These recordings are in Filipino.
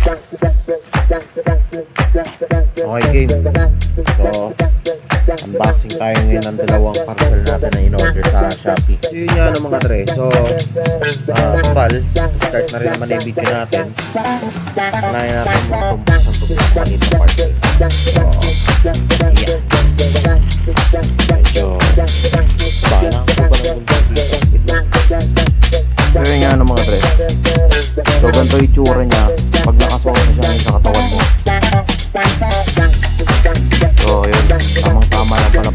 Okay game. So unboxing tayo ngayon ng dalawang parcel natin na in-order sa Shopee. So yun yan mga dre. So total, start na rin naman yung video natin. Unahin natin magtumbos ang tubig maliit na parcel. So yeah, medyo balang ko pa ng buntot dito. So yun yan mga dre. So ganito yung itsura niya pag nakasuot na siya ngayon sa katawan mo. So yun, tamang-tama lang pala.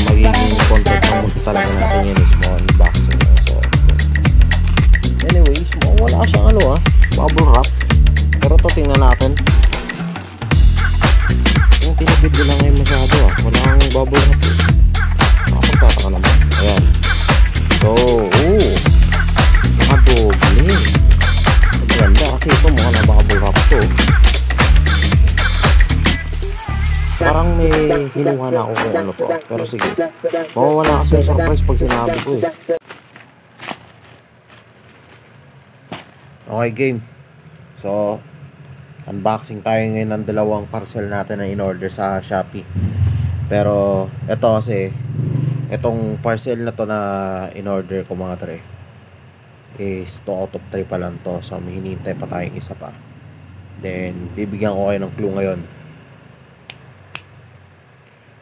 Magiging content ng mundo talaga natin yun is mga unboxing lang. So anyways, wala siyang bubble wrap. Pero ito tingnan natin. Yung pinabid din lang ngayon masyado wala kang bubble wrap. Nakapagtataka naman. Ayan. So, nakadoble. Maganda kasi ito mukha na bubble wrap to. Parang may hinuha na ako kung ano to. Pero sige. Mawawala kasi yung surprise pag sinabi ko eh. Okay game. So, unboxing tayo ngayon ng dalawang parcel natin na in-order sa Shopee. Pero, ito kasi itong parcel na to na in-order ko mga tre is 2 out of 3 pa lang to. So may hinihintay pa tayong isa pa. Then bibigyan ko kayo ng clue ngayon.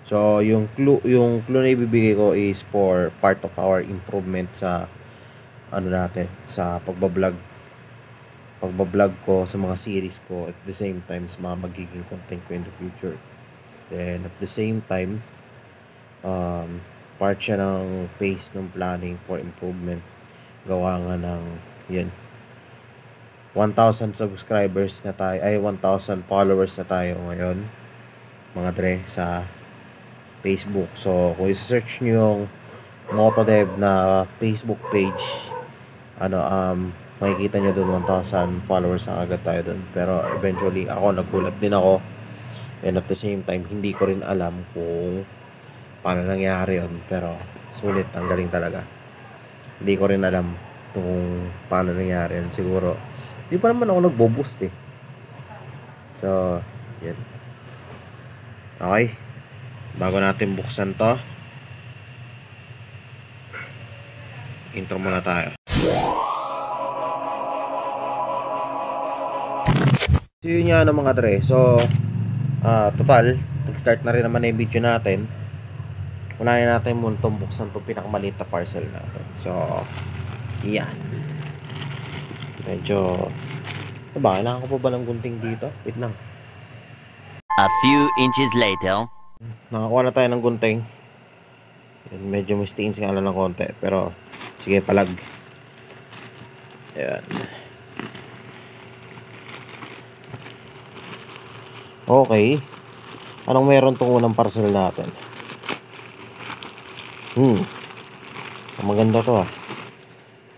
So yung clue na ibibigay ko is for part of our improvement sa natin, sa pagbablog ko sa mga series ko, at the same time sa mga magiging content ko in the future. Then at the same time part siya ng phase ng planning for improvement. Gawa nga ng yan 1,000 subscribers na tayo, 1,000 followers na tayo ngayon mga dre sa Facebook. So kung i-search nyo yung Motodev na Facebook page, makikita nyo doon 1,000 followers na agad tayo doon. Pero eventually ako nagulat din ako, and at the same time hindi ko rin alam kung paano nangyari yun. Pero sulit, ang galing talaga. Hindi ko rin alam kung paano nangyari yun. Siguro hindi pa naman ako nagbo-boost eh. So yan. Okay, bago natin buksan to, intro muna tayo. So yun nga mga dre. So total, nag-start na rin naman na yung video natin. Unahin natin muna itong buksan itong pinakamaliit na parcel natin. So, yan. Medyo, kailangan ko pa ba ng gunting dito? Wait lang. A few inches later. Nakakuha na tayo ng gunting. Medyo may stains nga lang ng konti. Pero, sige, palag. Ayan. Okay. Anong meron itong unang parcel natin? Maganda to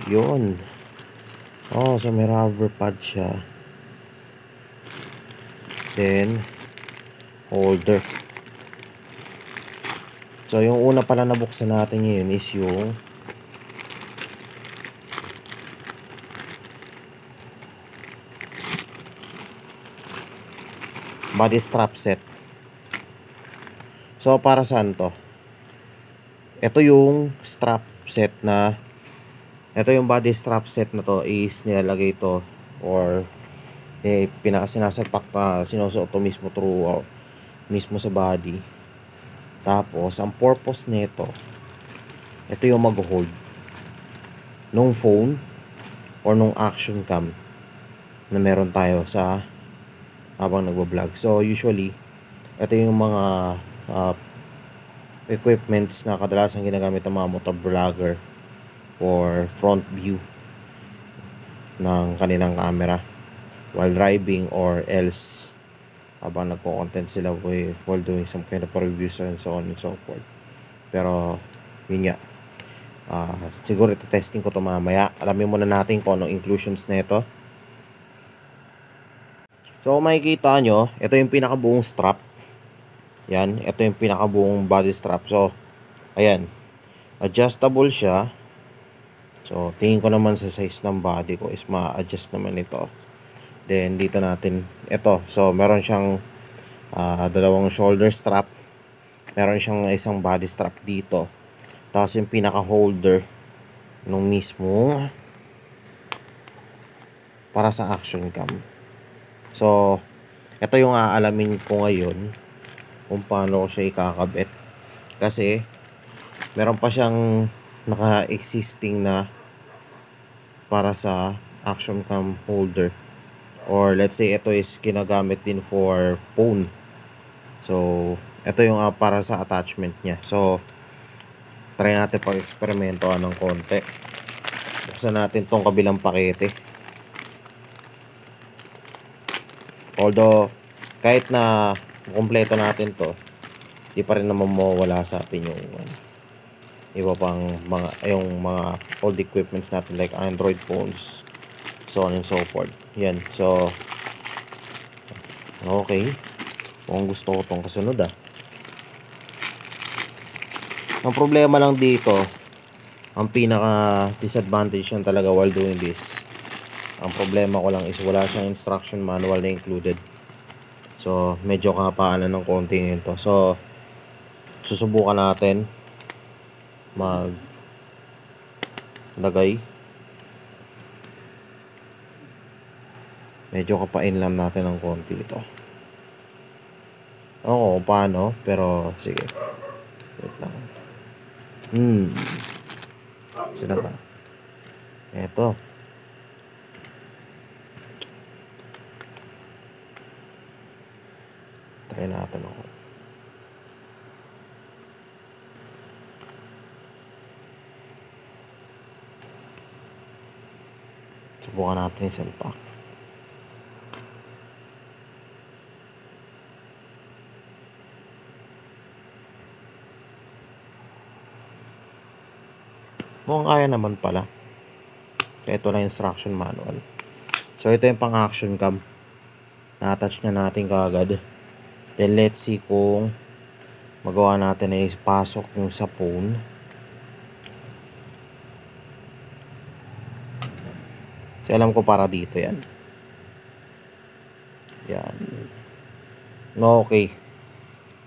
yun. So may rubber pad siya. Then holder. So yung una pala nabuksan natin ngayon is yung body strap set. So para saan to? Ito yung strap set na, ito yung body strap set na to is nilalagay to or sinasagpak pa, sinusuot to mismo through mismo sa body. Tapos ang purpose nito, ito yung mag-hold nung phone or nung action cam na meron tayo sa habang nagbablog. So usually ito yung mga equipments na kadalasan ginagamit ng mga motovlogger or front view ng kanilang camera while driving, or else habang nagpo-content sila while doing some kind of reviews and so on and so forth. Pero yun nga, siguro ito-testing ko to mamaya. Alamin muna natin kung anong inclusions na ito. So kung makikita nyo, ito yung pinakabuong strap. Yan, ito yung pinakabuong body strap. So, ayan, adjustable siya. So, tingin ko naman sa size ng body ko is ma-adjust naman ito. Then, dito natin, ito. So, meron siyang dalawang shoulder strap. Meron siyang isang body strap dito. Tapos yung pinaka-holder nung mismo para sa action cam. So, ito yung aalamin ko ngayon kung paano ko siya ikakabit. Kasi, meron pa siyang naka-existing na para sa action cam holder. Or let's say ito is ginagamit din for phone. So, ito yung para sa attachment niya. So, try natin pag-eksperimento ng konti. Buksan natin tong kabilang pakete. Although, kahit na kompleto natin to, di pa rin naman mawawala sa atin yung iba pang mga old equipments natin like Android phones, so on and so forth. Yan. So, okay. Kung gusto ko tong kasunod Ang problema lang dito, ang pinaka disadvantage yan talaga while doing this. Ang problema ko lang is wala siyang instruction manual na included. So, medyo kapaanan ng konti ngayon to. So, susubukan natin maglagay. Medyo kapain lang natin ng konti ito. Oo, paano? Pero, sige. Wait lang. Sila ba? Eto. Try natin ako. Subukan natin yung selpak. Mukhang kaya naman pala. Kaya ito na instruction manual. So ito yung pang action cam. Na-attach na natin kaagad. Then let's see kung magawa natin na ipasok yung sa phone. So alam ko para dito yan. Yan. No, okay.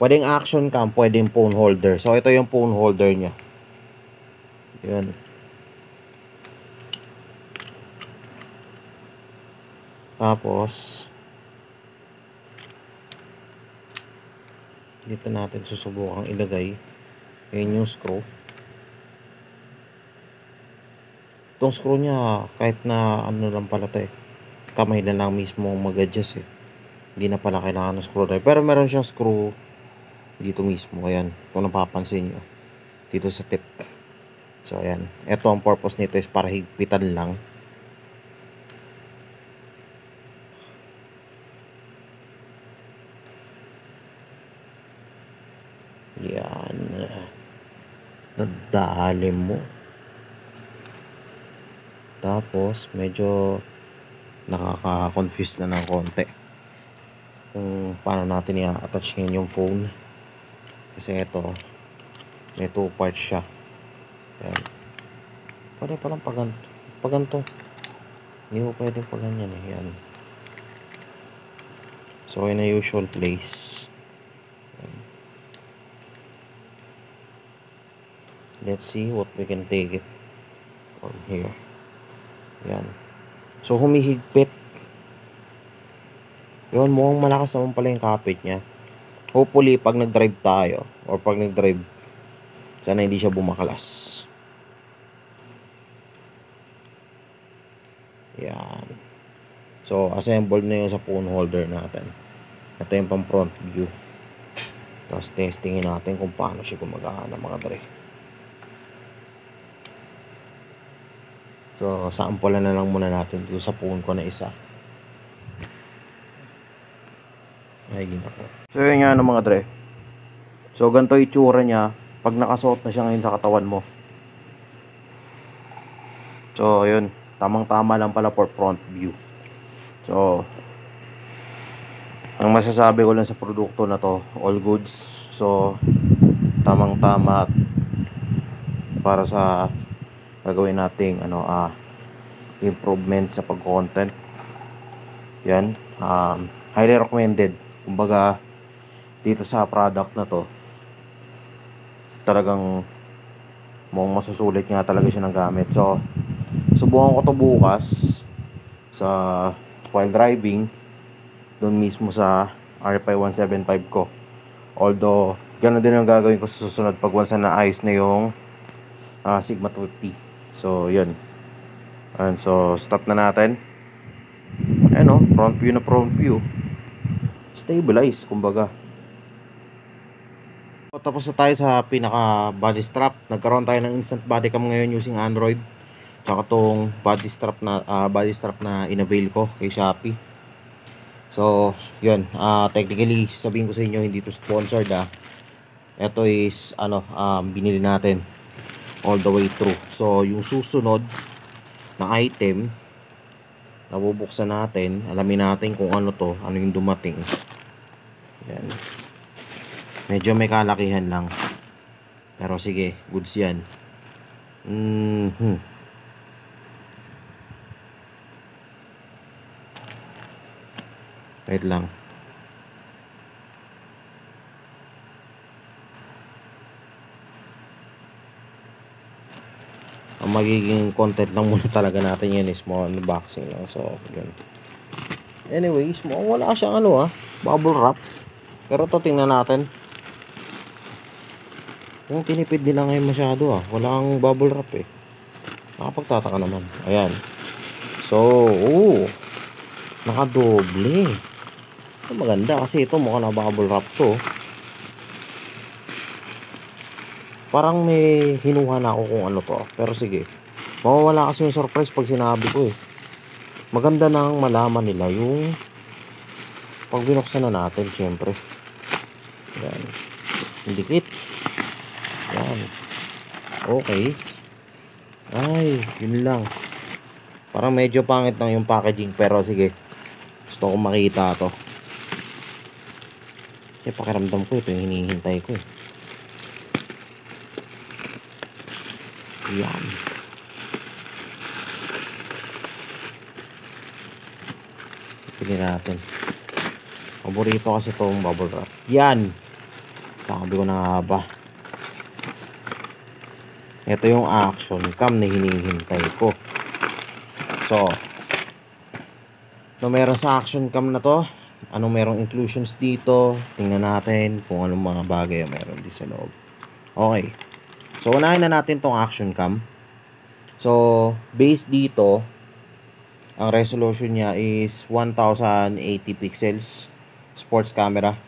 Pwedeng action cam, pwedeng phone holder. So ito yung phone holder nya. Yan. Tapos dito natin susubukang ilagay. Ayan yung screw. Itong screw nya kahit na ano lang pala to kamay na lang mismo mag-adjust Hindi na pala kailangan ng screwdriver. Pero meron siyang screw dito mismo. Ayan, kung napapansin nyo, dito sa tip. So ayan, ito ang purpose nito is para higpitan lang. Yan. Nadali mo. Tapos medyo nakaka-confuse na ng konti kung paano natin i-attach ngayon yung phone. Kasi ito may 2 parts siya. Ayan. Pwede palang paganto. Hindi mo pwedeng paganyan Ayan. So in a usual place. Ayan. Let's see what we can take it from here. Ayan. So humihigpit. Yun, mukhang malakas naman pala yung kapit niya. Hopefully pag nag-drive tayo or pag nag-drive, sana hindi siya bumakalas. Yan. So, assembled na yung sa phone holder natin. Ito yung pang front view. Tapos testingin natin kung paano siya gumagana mga dre. So, sample na lang muna natin dito sa phone ko na isa. Ay, ginako. So, yun nga mga dre. So, ganito yung itsura niya pag nakasuot na siya ngayon sa katawan mo. So, yun. Tamang-tama lang pala for front view. So, Ang masasabi ko lang sa produkto na to, all goods. So tamang tama para sa gagawin nating improvement sa pag-content. Yan, highly recommended. Kumbaga dito sa product na to, talagang mukhang masusulit nga talaga siya ng gamit. So subukan ko to bukas sa while driving doon mismo sa RFI 175 ko. Although ganoon din ang gagawin ko sa susunod pag once na ayos na yung Sigma 250. So yun. And so stop na natin. Front view na front view. Stabilize kumbaga. So, tapos na tayo sa pinaka body strap. Nagkaroon tayo ng instant body cam ngayon using Android. Tsaka tong body strap na inavail ko kay Shopee. So yun, technically sabihin ko sa inyo hindi to sponsored. Ito is binili natin all the way through. So yung susunod na item nabubuksan natin, alamin natin kung ano to, ano yung dumating. Yan. Medyo may kalakihan lang. Pero sige, goods yan. Wait lang. Ang magiging content lang muna talaga natin yan is more unboxing lang. So, yun. Anyways, wala siyang bubble wrap. Pero to tingnan natin. Kung tinipid nila ngayon masyado walang bubble wrap Nakapagtataka naman. Ayan. So, nakadoble. Maganda kasi ito mukhang na bubble wrap to. Parang may hinuha na ako kung ano to. Pero sige. Mawawala kasi yung surprise pag sinabi ko Maganda nang malaman nila yung pag binuksan na natin, syempre. Yan. Dikit. Yan. Okay. Ay, yun lang. Parang medyo pangit lang yung packaging. Pero sige. Gusto ko makita to. Kasi pakiramdam ko ito yung hinihintay ko Yan. Pili natin. Paborito kasi itong bubble wrap. Yan. Sabi ko na nga ba. Ito yung action cam na hinihintay ko. So, meron sa action cam na to. Anong merong inclusions dito? Tingnan natin kung anong mga bagay meron dito sa loob. Okay. So, unahin na natin tong action cam. So, based dito, ang resolution niya is 1080 pixels. Sports camera.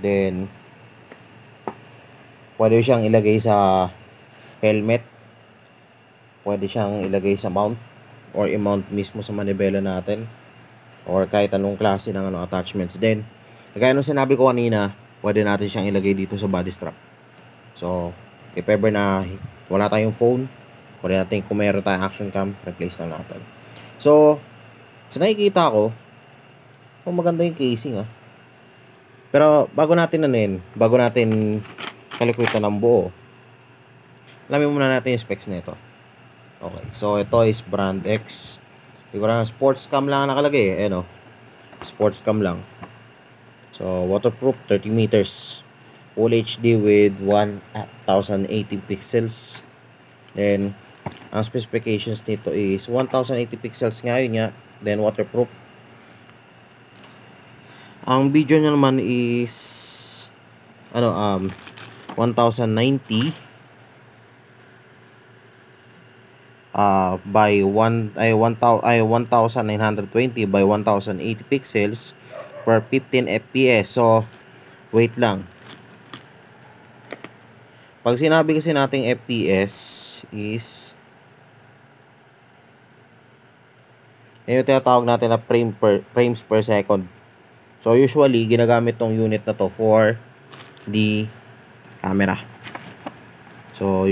Then, pwede siyang ilagay sa helmet. Pwede siyang ilagay sa mount. Or i-mount mismo sa manibela natin. Or kahit anong klase ng attachments. Then, kagaya nung sinabi ko kanina, pwede natin siyang ilagay dito sa body strap. So, if ever na wala tayong phone, pwede natin kung mayroon tayong action cam, replace lang natin. So, sa nakikita ko, maganda yung casing Pero bago natin bago natin kalikutan ng buo, alamin muna natin yung specs nito. Okay, so ito is brand X. Siguro sports cam lang nakalagay sports cam lang. So, waterproof, 30 meters. Full HD with 1080 pixels. Then, ang specifications nito is 1080 pixels ngayon nga. Then, waterproof. Ang video niya naman is 1090 by 1920 by 1080 pixels per 15 fps. So, wait lang. Pag sinabi kasi nating FPS is yung tinatawag natin na frames per second. So usually ginagamit tong unit na to for the camera. So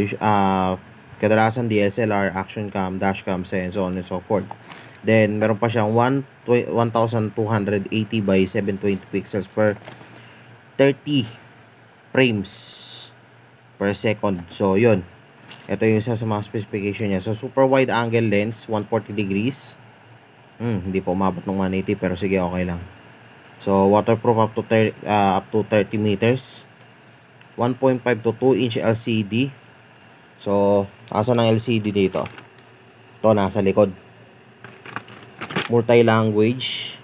kadalasan DSLR, action cam, dash cam, and so on and so forth. Then meron pa siyang 1 1280 by 720 pixels per 30 frames per second. So yun, ito yung isa sa mga specification niya. So super wide angle lens, 140 degrees. Hindi pa umabot ng 180 pero sige, okay lang. So waterproof up to 30 meters. 1.5 to 2 inch LCD. So asa ng LCD dito? Ito nasa likod. Multi-language.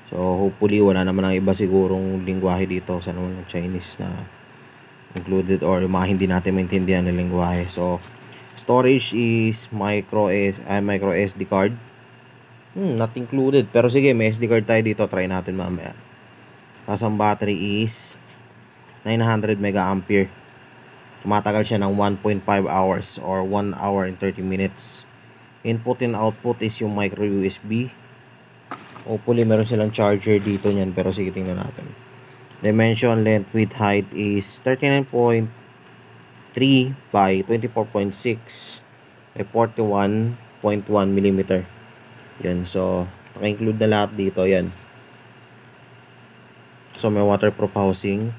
So hopefully wala naman ang iba sigurong lingwahe dito sa naman ng Chinese na included or yung mga hindi natin maintindihan ng lingwahe. So storage is micro SD card. Not included. Pero sige, may SD card tayo dito. Try natin mamaya. Tapos ang battery is 900 mAh. Tumatagal siya ng 1.5 hours or 1 hour and 30 minutes. Input and output is yung micro USB. Hopefully meron silang charger dito niyan. Pero sige, tingnan natin. Dimension, length, width, height is 39.3 by 24.6 by 41.1 mm. Yan, so naka-include na lahat dito. Yan. So may waterproof housing.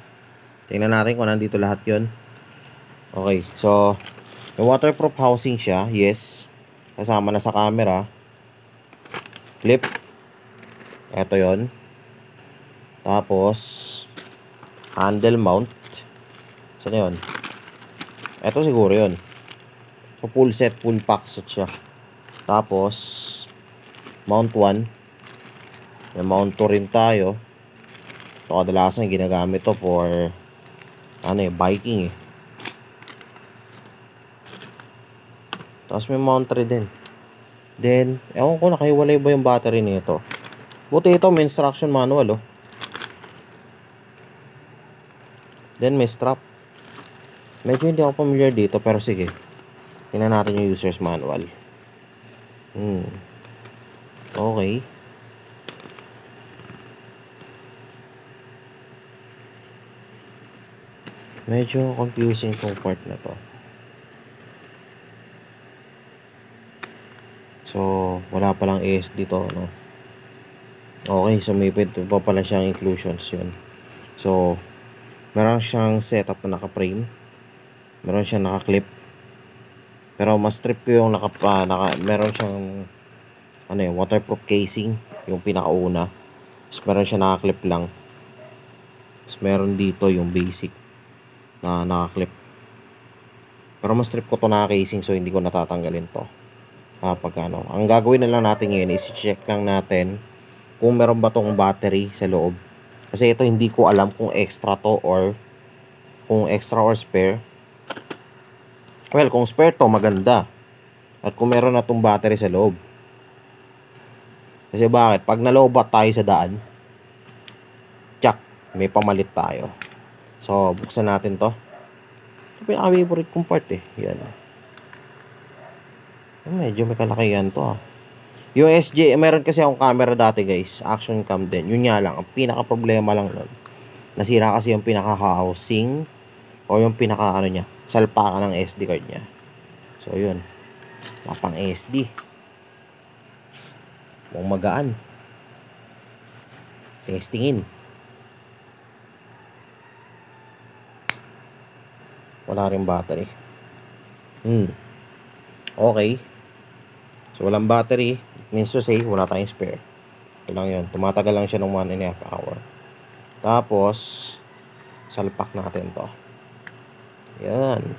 Tingnan natin kung nandito lahat yon. Okay, so may waterproof housing siya. Yes. Kasama na sa camera. Clip. Ito yon. Tapos handle mount. Saan yun? Ito siguro yon. So full set, full pack set siya. Tapos mount 1. May mount 2 rin tayo. Ito kadalasan ginagamit to for biking eh. Tapos may mount 3 din. Then ewan ko nakahiwalay ba yung battery nito. Buti ito may instruction manual oh. Then may strap. Medyo hindi ako familiar dito pero sige. Tingnan natin yung user's manual. Okay. Medyo confusing tong part na to. So, wala palang ASD to, no? Okay, so may pwede pa pala siyang inclusions yun. So, meron siyang setup na naka-frame. Meron siyang naka-clip. Pero mas trip ko yung meron siyang waterproof casing, yung pinakauna. Tapos meron siya naka-clip lang. Tapos meron dito yung basic na naka-clip. Pero mas trip ko to naka-casing, so hindi ko natatanggalin to. Ang gagawin na lang natin ngayon is check lang natin kung meron ba tong battery sa loob. Kasi ito hindi ko alam kung extra to or spare. Well, kung spare to, maganda. At kung meron na tong battery sa loob. Kasi bakit? Pag nalobat tayo sa daan, tsak, may pamalit tayo. So, buksan natin to. Ito yung favorite kong part eh. Yan. Medyo may kalakihan to ah. Yung SJ, meron kasi akong camera dati guys. Action cam din. Yun nga lang. Ang pinaka problema lang nun. Nasira kasi yung pinaka housing o yung pinaka salpakan ng SD card niya. So, yun. Lapang SD. Huwag magaan. Testingin. Wala rin battery. Okay. So walang battery. Means to say, wala tayong spare. Ito lang yun. Tumatagal lang siya ng 1.5 hour. Tapos, salpak natin to. Yan.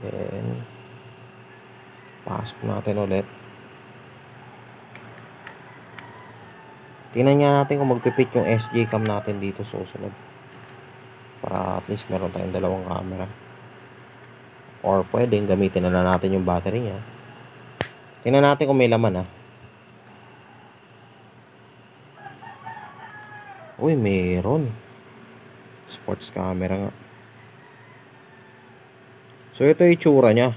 Then, pasok natin ulit. Tingnan nga natin kung magpipit yung SJ cam natin dito sa susunod. Para at least meron tayong dalawang camera. Or pwedeng gamitin na natin yung battery niya. Tingnan natin kung may laman Uy, meron. Sports camera nga. So ito yung itsura niya.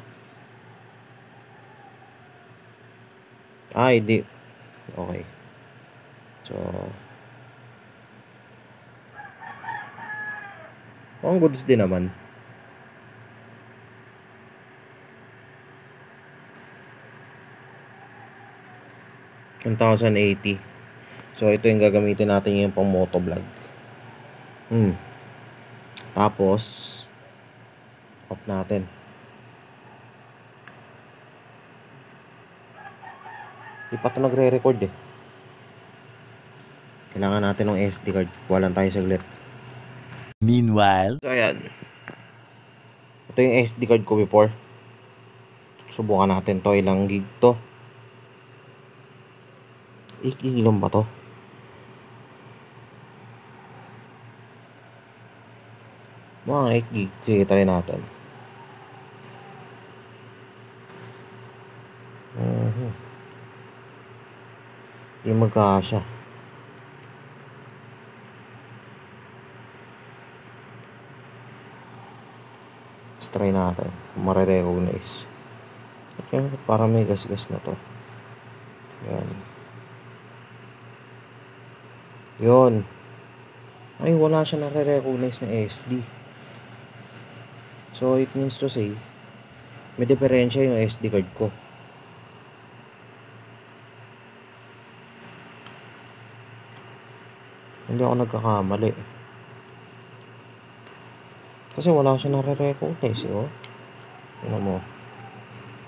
Hindi. Okay. So, ang goods din naman. 1080. So ito yung gagamitin natin yung pang motovlog. Tapos off natin. Di pa ito nagre-record eh. Kailangan natin ng SD card. Kuha lang tayo saglit. Meanwhile, So ayan. Ito yung SD card ko before. Subukan natin to. Ilang gig to? 8 gig lang ba to? Mga 8 gig. Sige, try natin. Hindi magkasya. Let's try natin. Mare-recognize. Okay, parang may gas-gas na to. Yan. Yun. Ay, wala siya nare-recognize na SD. So, it means to say, may diferensya yung SD card ko. Hindi ako nagkakamali. Kasi wala siya nare-recognize, oh. Tignan mo.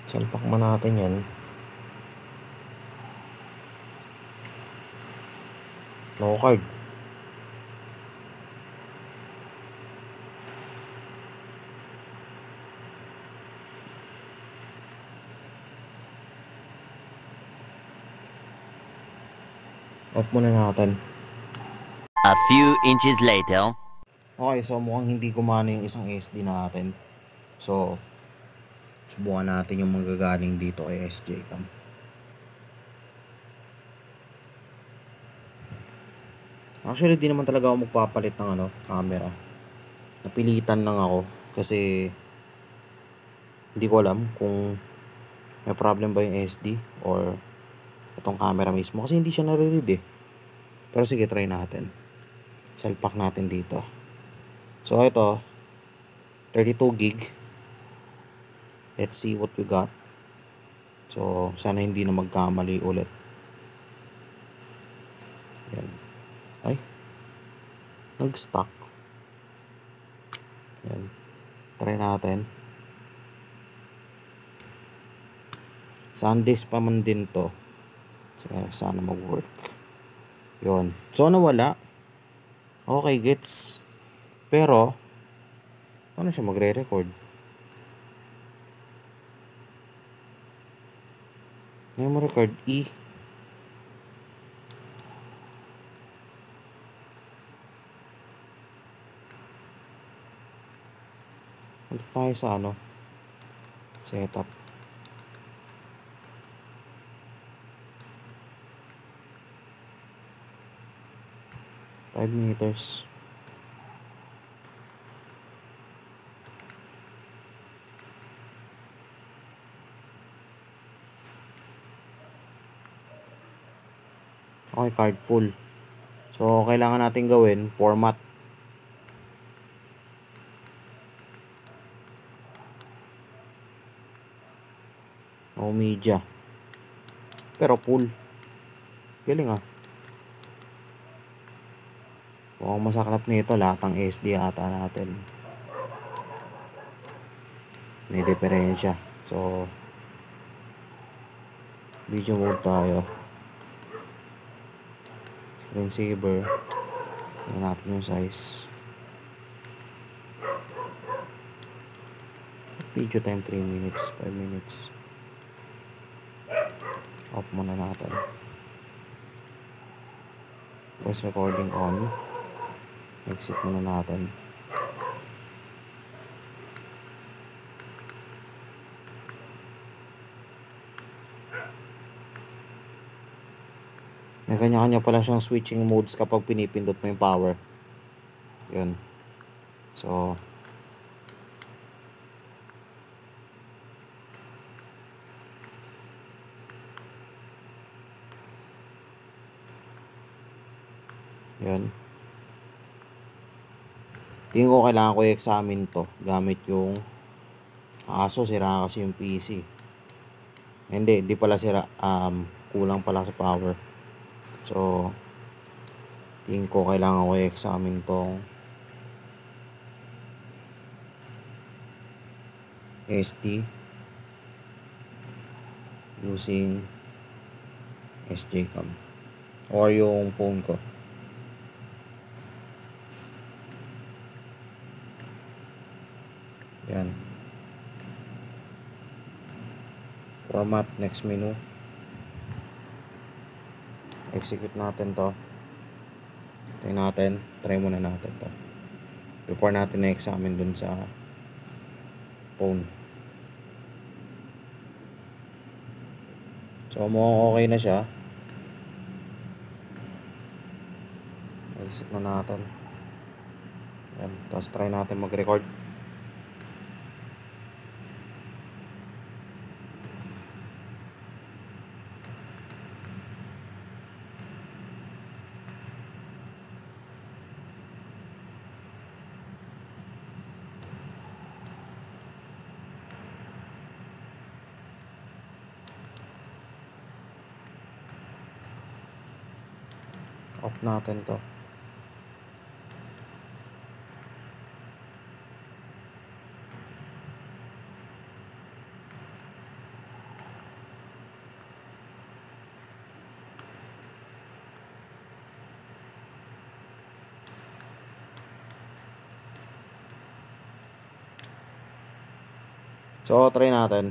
Salpak man natin yan. No card. Off muna natin. a few inches later. Okay, so mukhang hindi gumana yung isang SD natin. So, subukan natin yung magagaling dito kay SJ Cam. Actually, di naman talaga ako magpapalit ng camera. Napilitan lang ako kasi hindi ko alam kung may problem ba yung SD or itong camera mismo kasi hindi siya nare-read eh. Pero sige, try natin. Salpak natin dito. So ito 32 gig. Let's see what we got. So sana hindi na magkamali ulit. Yan. Ay, nag-stuck. Yan. Try natin. SanDisk pa man din to. So, sana mag-work. Yun. So nawala. Okay, gets. Pero ano siya magre-record? Memory card E. Ulit tayo sa setup. Five meters. Okay, card full. So, kailangan natin gawin format. O media. Pero full. Galing ah. Mukhang masaklap nito lahat ng SD ata natin. May diferensya. So, video mode tayo. Screensaver. Tignan natin yung size. Video time 3 minutes, 5 minutes. Off muna natin. Voice recording on. Exit muna natin. May kanya-kanya pala siyang switching modes kapag pinipindot mo yung power. Yun. So, yun. Tingin ko kailangan ko i-examine to gamit yung sira kasi yung PC. Hindi pala sira. kulang pala sa power. So tingin ko kailangan ko i-examine tong SD using SJCam or yung phone ko. Yan. Format, next menu. Execute natin to. Try muna natin to before natin na-examine dun sa phone. So mukhang okay na siya. Exit na natin. Yan. Tapos try natin mag-record. Off natin to. So try natin.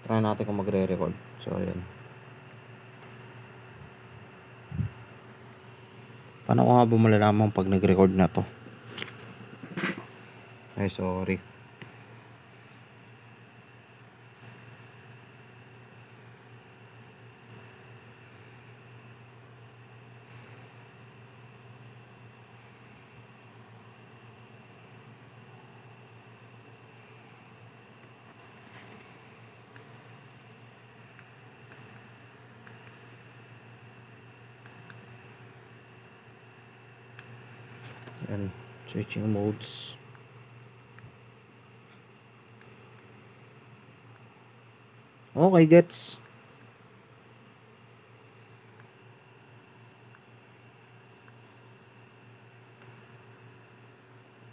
Try natin kung magre-record. So, ayan. Paano ko nga ba malalaman pag nag-record na to? Ay, sorry. And switching modes. Okay, gets.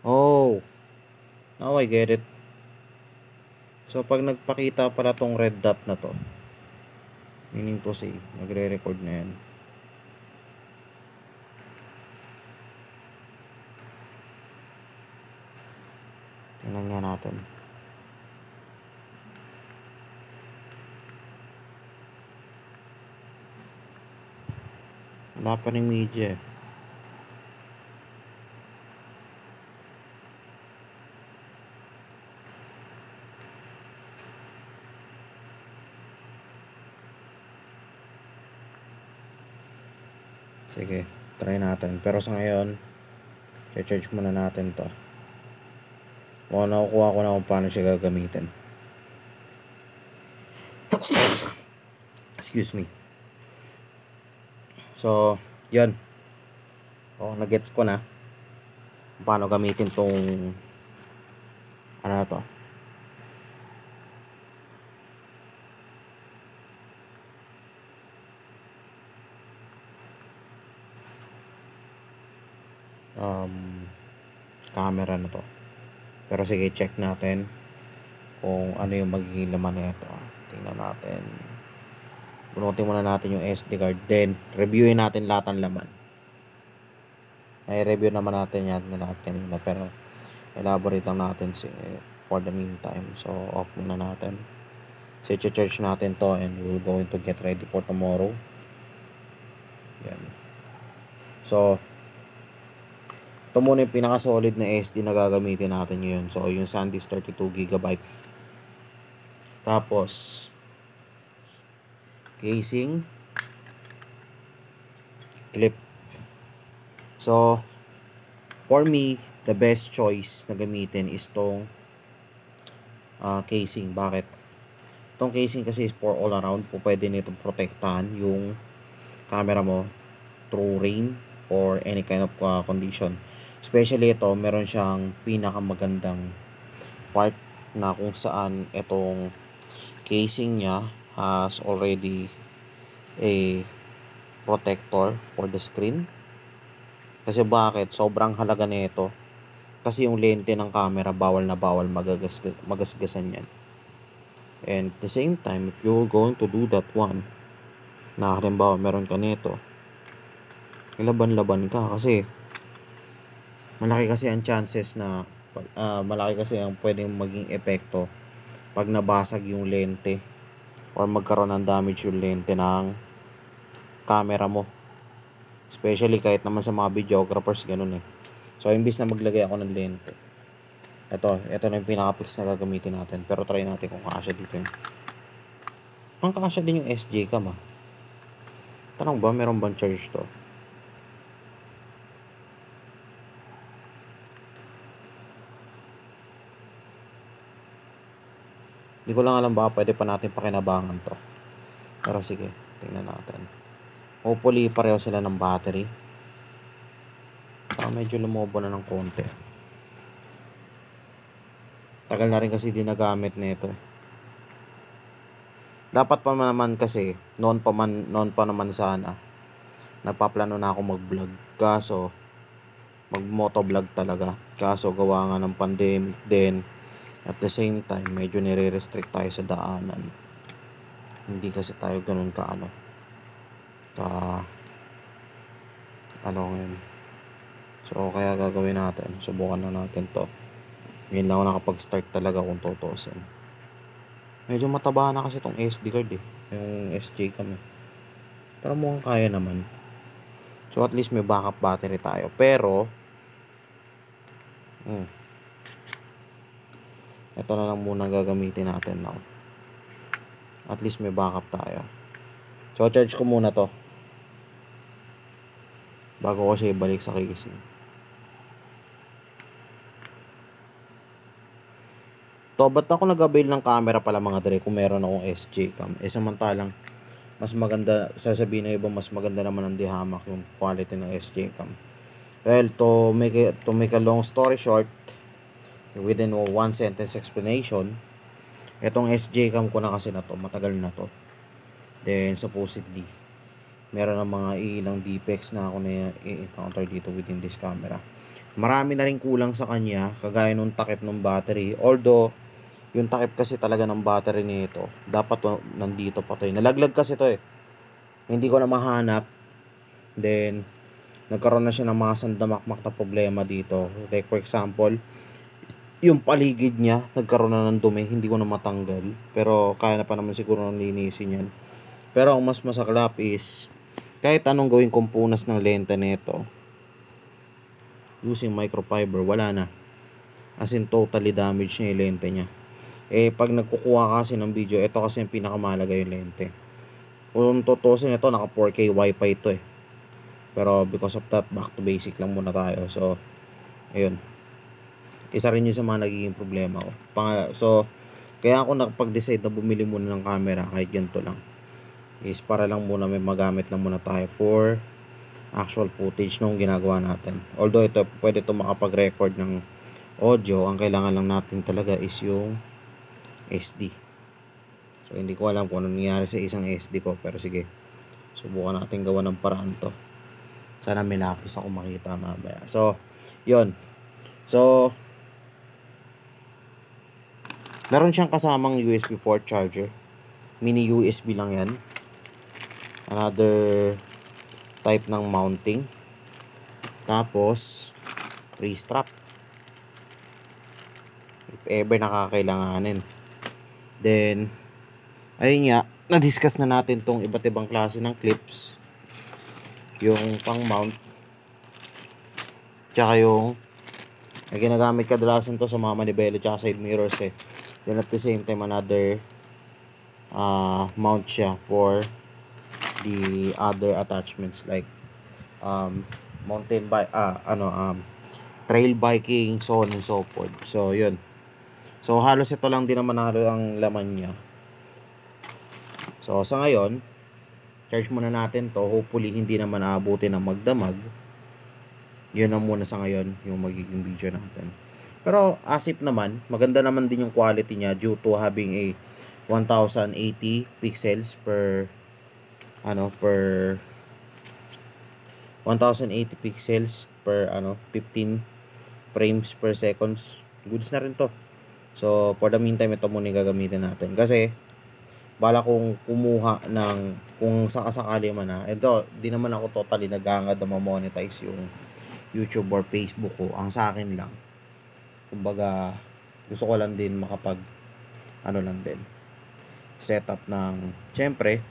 Oh, now I get it. So pag nagpakita pala tong red dot na to, meaning to say nagre-record na yan. Tingnan nga natin. Wala pa rin media. Sige, try natin. Pero sa ngayon, i-charge muna natin to. O nakukuha ko na kung paano siya gagamitin. Excuse me. So, yun. O, nagets ko na kung paano gamitin tong ano na to. Camera na to. Pero sige, check natin kung ano yung magiging laman nito. Tingnan natin. Bunutin muna natin yung SD card. Then, reviewin natin lahat ng laman. Ay-review naman natin yan lahat kanina. Pero, elaborate lang natin for the meantime. So, off muna natin. So, i-charge natin to and we're going to get ready for tomorrow. Yan. So, ito muna yung pinaka-solid na SD na gagamitin natin ngayon. So, yung SanDisk 32GB. Tapos, casing, clip. So, for me, the best choice na gamitin is tong casing. Bakit? Itong casing kasi is for all around po. Pwede nito protektahan yung camera mo through rain or any kind of condition. Especially ito, meron siyang pinakamagandang part na kung saan itong casing niya has already a protector for the screen. Kasi bakit? Sobrang halaga nito. Kasi yung lente ng camera, bawal na bawal magasgasan yan. And at the same time, if you're going to do that one, na halimbawa meron ka nito, laban-laban ka kasi malaki kasi ang chances na malaki kasi ang pwedeng maging epekto pag nabasag yung lente or magkaroon ng damage yung lente ng camera mo. Especially kahit naman sa mga videographers, ganun eh. So, imbis na maglagay ako ng lente, ito na yung pinaka-fix na gagamitin natin. Pero try natin kung kasya dito yun. Ang kasya din yung SJ cam ah. Tanong ba, meron bang charge to? Hindi ko lang alam ba pwede pa natin pakinabangan to. Pero sige, tingnan natin. Hopefully pareho sila ng battery. Parang medyo lumobo na ng konti. Tagal na rin kasi dinagamit nito. Dapat pa naman kasi noon pa naman sana nagpaplano na ako mag-vlog. Kaso mag-motovlog talaga. Kaso gawa nga ng pandemic din. At the same time, medyo nire-restrict tayo sa daanan. Hindi kasi tayo ganun ngayon. So, kaya gagawin natin. Subukan na natin to. Ngayon lang ako nakapag-start talaga kung tutusin. Medyo mataba na kasi itong SD card eh. Yung SJ cam eh. Pero mukhang kaya naman. So, at least may backup battery tayo. Pero, ito na lang muna gagamitin natin now. At least may backup tayo. So, charge ko muna to. Bago ko siya ibalik sa casing. To, ba't ako nag-avail ng camera pala mga dre kung meron akong SJ cam? Eh, samantalang, mas maganda, sasabihin na iba, mas maganda naman ang dihamak yung quality ng SJ cam. Well, to make a long story short, within one sentence explanation, etong SJ cam ko na kasi na to, matagal na to. Then supposedly meron ng mga ilang defects na ako na i-encounter dito within this camera. Marami na rin kulang sa kanya, kagaya nung takip ng battery. Although yung takip kasi talaga ng battery nito, dapat nandito pa to eh. Nalaglag kasi to eh. Hindi ko na mahanap. Then nagkaroon na siya ng mga sandamakmak na problema dito. Like for example, yung paligid niya, nagkaroon na ng dumi, hindi ko na matanggal. Pero kaya na pa naman siguro ng linisin yan. Pero ang mas masaklap is, kahit anong gawing kumpunas ng lente nito, using microfiber, wala na. As in, totally damaged na yung lente niya. Eh, pag nagkukuha kasi ng video, ito kasi yung pinakamahalaga yung lente. Kung tutusin ito, naka 4K wifi ito eh. Pero because of that, back to basic lang muna tayo. So, ayun. Isa rin yun sa mga nagiging problema ko. So, kaya ako nakapag-decide na bumili muna ng camera kahit ganito lang. Is para lang muna may magamit lang muna tayo for actual footage nung ginagawa natin. Although ito, pwede ito makapag-record ng audio. Ang kailangan lang natin talaga is yung SD. So, hindi ko alam kung ano nangyari sa isang SD ko. Pero sige, subukan natin gawa ng paraan to. Sana may lapis ako makita mamaya. So, yun. So, meron siyang kasamang USB port charger. Mini USB lang yan. Another type ng mounting. Tapos, free strap. If ever nakakailanganin. Then, ayun nga, na-discuss na natin tong iba't ibang klase ng clips. Yung pang mount. Tsaka yung ginagamit kadalasan to sa mga manibela tsaka side mirrors eh. Then at the same time, another mount siya for the other attachments like trail biking, so on and so forth. So yun. So halos ito lang din naman ang laman niya. So, sa ngayon, charge muna natin to. Hopefully, hindi naman aabutin ng magdamag. Yun na muna sa ngayon, yung magiging video natin. Pero, asip naman, maganda naman din yung quality niya due to having a 1080 pixels per 1080 pixels per 15 frames per seconds. Goods na rin to. So, for the meantime, ito muna yung gagamitin natin. Kasi, bala kong kumuha ng, kung sakasakali man ito, di naman ako totally naghahangad na ma-monetize yung YouTube or Facebook ko. Ang sa akin lang, kumbaga, gusto ko lang din makapag, setup ng, syempre,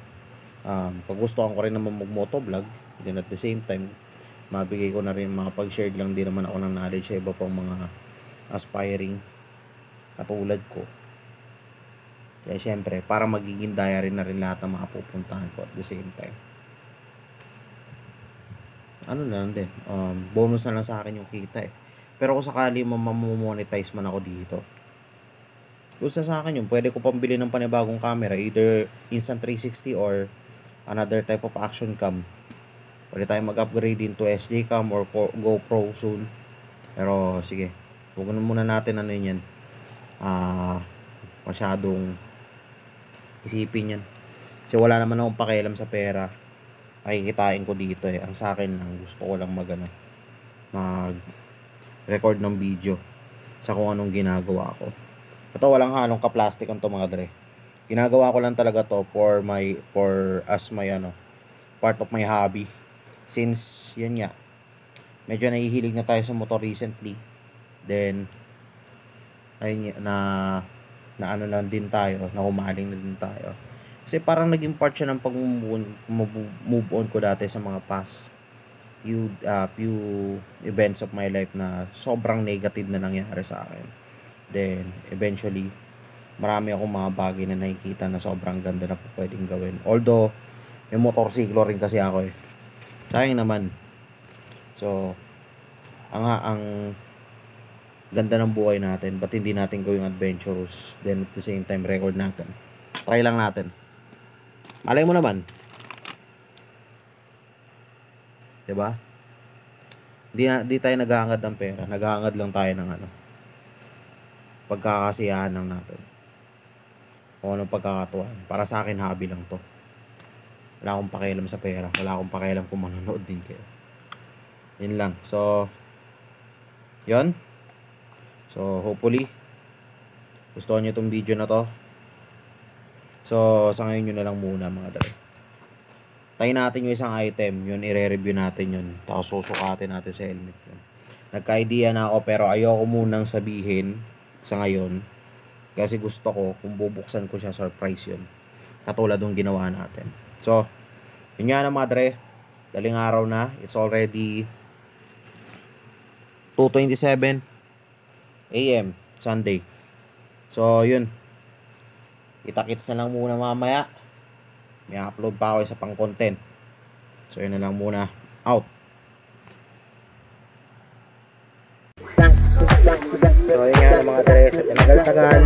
paggustuhan ko rin naman mag-motovlog, then at the same time, mabigay ko na rin mga pag-share lang din naman ako ng knowledge sa iba pang mga aspiring katulad ko. Kaya syempre, para magiging diary na rin lahat ng mga pupuntahan ko at the same time. Ano na lang din, bonus na lang sa akin yung kita eh. Pero kung sakali mamonetize man ako dito, gusto sa akin yun, pwede ko pambili ng panibagong camera, either Insta360 or another type of action cam. Pwede tayo mag-upgrade into SD cam or GoPro soon. Pero sige, huwag na muna natin yan. Masyadong isipin yan. Kasi wala naman akong pakialam sa pera. Kikitain ko dito eh. Ang sa akin lang, gusto ko lang mag-record ng video sa kung anong ginagawa ko. Ito walang halong ka-plastic ang to mga dre. Ginagawa ko lang talaga to for as my part of my hobby. Since yun nga, medyo nahihilig na tayo sa motor recently. Then ayun na lang din tayo, na humaling na din tayo. Kasi parang naging part siya ng pag-move on ko dati sa mga past few events of my life na sobrang negative na nangyari sa akin. Then eventually marami akong mga bagay na nakikita na sobrang ganda na po pwedeng gawin. Although, may motorsiklo rin kasi ako eh. Sayang naman. So, ang ganda ng buhay natin, ba't hindi natin gawing adventurous, then at the same time, record natin. Try lang natin. Malay mo naman. Diba? Di tayo naghahangad ng pera. Naghahangad lang tayo ng pagkakasiyahan lang natin. O anong pagkakatuwaan. Para sa akin, hobby lang to. Wala akong pakialam sa pera. Wala akong pakialam kung manonood din kayo. Yun lang. So, yun. So, hopefully, gustuhan nyo itong video na to. So, sa ngayon yun na lang muna mga dali. Tayo natin yung isang item. Yun, i-review natin yun. Tapos susukatin natin sa helmet yun. Nagka-idea na ako pero ayoko munang sabihin sa ngayon. Kasi gusto ko, kung bubuksan ko siya, surprise yun. Katulad ng ginawa natin. So, yun nga na madre. Daling araw na. It's already 2:27 AM, Sunday. So, yun. Kita-kits na lang muna mamaya. May upload pa ako sa pang-content. So, yun na lang muna. Out. So, yun nga mga tres. Tinagal-tagal.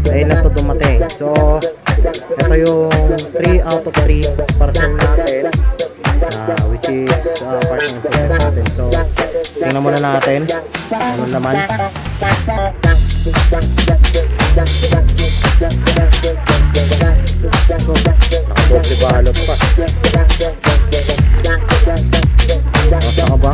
Dahil lang ito dumating. So, ito yung 3 out of 3 parcel natin. Which is part ng project natin. So, tingnan muna natin. Ano naman. Nakaboble balot pa. Basta ka ba?